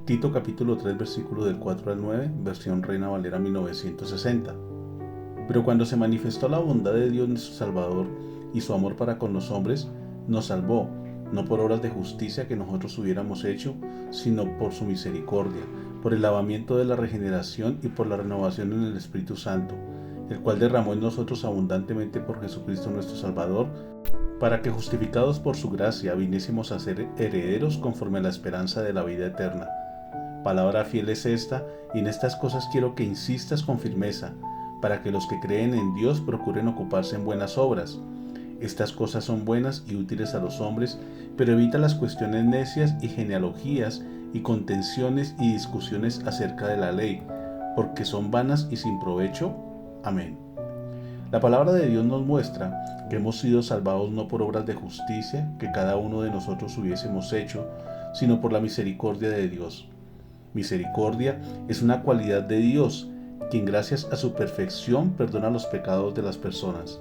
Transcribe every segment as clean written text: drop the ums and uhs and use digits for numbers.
Tito capítulo 3 versículo del 4 al 9, versión Reina Valera 1960. Pero cuando se manifestó la bondad de Dios nuestro Salvador y su amor para con los hombres, nos salvó, no por obras de justicia que nosotros hubiéramos hecho, sino por su misericordia, por el lavamiento de la regeneración y por la renovación en el Espíritu Santo, el cual derramó en nosotros abundantemente por Jesucristo nuestro Salvador, para que justificados por su gracia viniésemos a ser herederos conforme a la esperanza de la vida eterna. Palabra fiel es esta, y en estas cosas quiero que insistas con firmeza, para que los que creen en Dios procuren ocuparse en buenas obras. Estas cosas son buenas y útiles a los hombres, pero evita las cuestiones necias y genealogías y contenciones y discusiones acerca de la ley, porque son vanas y sin provecho. Amén. La palabra de Dios nos muestra que hemos sido salvados no por obras de justicia que cada uno de nosotros hubiésemos hecho, sino por la misericordia de Dios. Misericordia es una cualidad de Dios, quien gracias a su perfección perdona los pecados de las personas.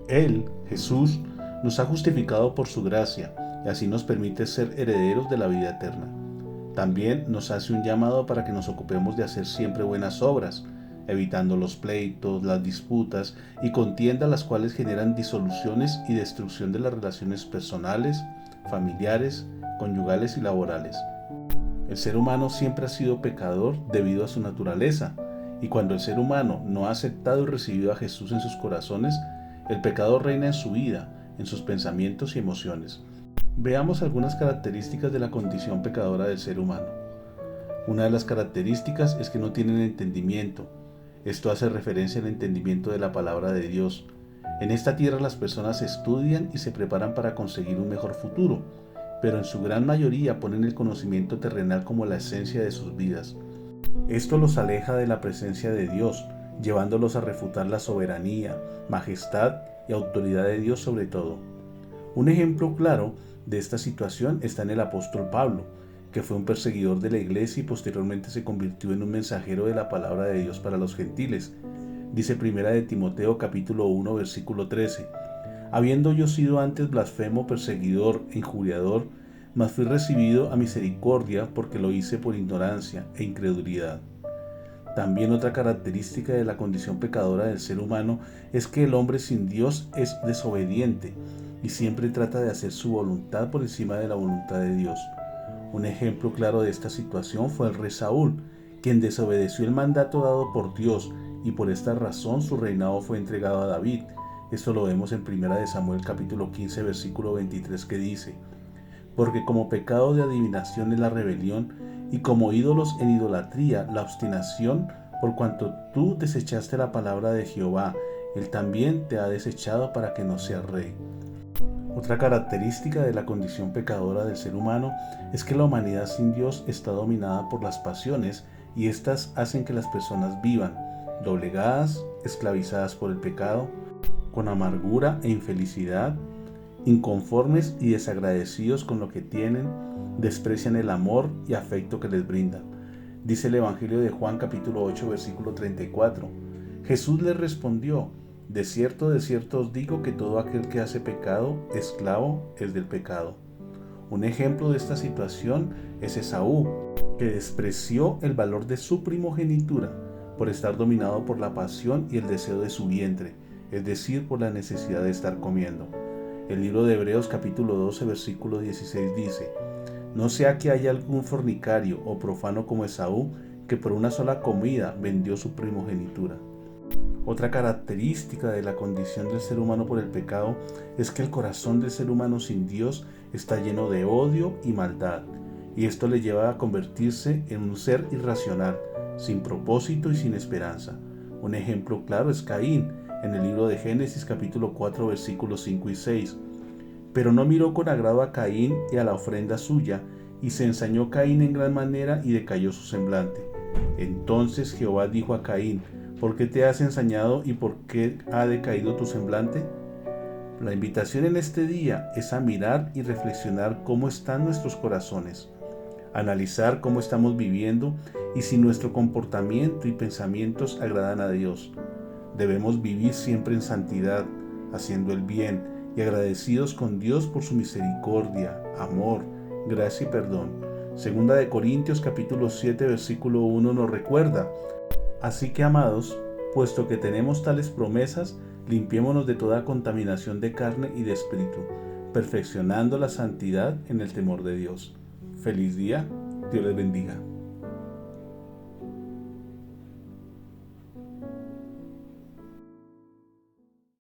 Él, Jesús, nos ha justificado por su gracia y así nos permite ser herederos de la vida eterna. También nos hace un llamado para que nos ocupemos de hacer siempre buenas obras, evitando los pleitos, las disputas y contiendas, las cuales generan disoluciones y destrucción de las relaciones personales, familiares, conyugales y laborales. El ser humano siempre ha sido pecador debido a su naturaleza, y cuando el ser humano no ha aceptado y recibido a Jesús en sus corazones, el pecado reina en su vida, en sus pensamientos y emociones. Veamos algunas características de la condición pecadora del ser humano. Una de las características es que no tienen entendimiento. Esto hace referencia al entendimiento de la palabra de Dios. En esta tierra las personas estudian y se preparan para conseguir un mejor futuro, pero en su gran mayoría ponen el conocimiento terrenal como la esencia de sus vidas. Esto los aleja de la presencia de Dios, llevándolos a refutar la soberanía, majestad y autoridad de Dios sobre todo. Un ejemplo claro de esta situación está en el apóstol Pablo, que fue un perseguidor de la iglesia y posteriormente se convirtió en un mensajero de la palabra de Dios para los gentiles. Dice 1 de Timoteo capítulo 1 versículo 13: habiendo yo sido antes blasfemo, perseguidor, injuriador, mas fui recibido a misericordia porque lo hice por ignorancia e incredulidad. También otra característica de la condición pecadora del ser humano es que el hombre sin Dios es desobediente y siempre trata de hacer su voluntad por encima de la voluntad de Dios. Un ejemplo claro de esta situación fue el rey Saúl, quien desobedeció el mandato dado por Dios, y por esta razón su reinado fue entregado a David. Esto lo vemos en 1 de Samuel capítulo 15 versículo 23, que dice: porque como pecado de adivinación es la rebelión, y como ídolos en idolatría la obstinación, por cuanto tú desechaste la palabra de Jehová, él también te ha desechado para que no seas rey. Otra característica de la condición pecadora del ser humano es que la humanidad sin Dios está dominada por las pasiones, y éstas hacen que las personas vivan doblegadas, esclavizadas por el pecado, con amargura e infelicidad, inconformes y desagradecidos con lo que tienen, desprecian el amor y afecto que les brindan. Dice el Evangelio de Juan capítulo 8 versículo 34. Jesús les respondió: de cierto os digo que todo aquel que hace pecado, esclavo es del pecado. Un ejemplo de esta situación es Esaú, que despreció el valor de su primogenitura por estar dominado por la pasión y el deseo de su vientre, es decir, por la necesidad de estar comiendo. El libro de Hebreos capítulo 12 versículo 16 dice: no sea que haya algún fornicario o profano como Esaú, que por una sola comida vendió su primogenitura. Otra característica de la condición del ser humano por el pecado es que el corazón del ser humano sin Dios está lleno de odio y maldad, y esto le lleva a convertirse en un ser irracional, sin propósito y sin esperanza. Un ejemplo claro es Caín, en el libro de Génesis capítulo 4 versículos 5 y 6. Pero no miró con agrado a Caín y a la ofrenda suya, y se ensañó Caín en gran manera y decayó su semblante. Entonces Jehová dijo a Caín: ¿por qué te has ensañado y por qué ha decaído tu semblante? La invitación en este día es a mirar y reflexionar cómo están nuestros corazones, analizar cómo estamos viviendo y si nuestro comportamiento y pensamientos agradan a Dios. Debemos vivir siempre en santidad, haciendo el bien y agradecidos con Dios por su misericordia, amor, gracia y perdón. Segunda de Corintios capítulo 7 versículo 1 nos recuerda: así que, amados, puesto que tenemos tales promesas, limpiémonos de toda contaminación de carne y de espíritu, perfeccionando la santidad en el temor de Dios. Feliz día, Dios les bendiga.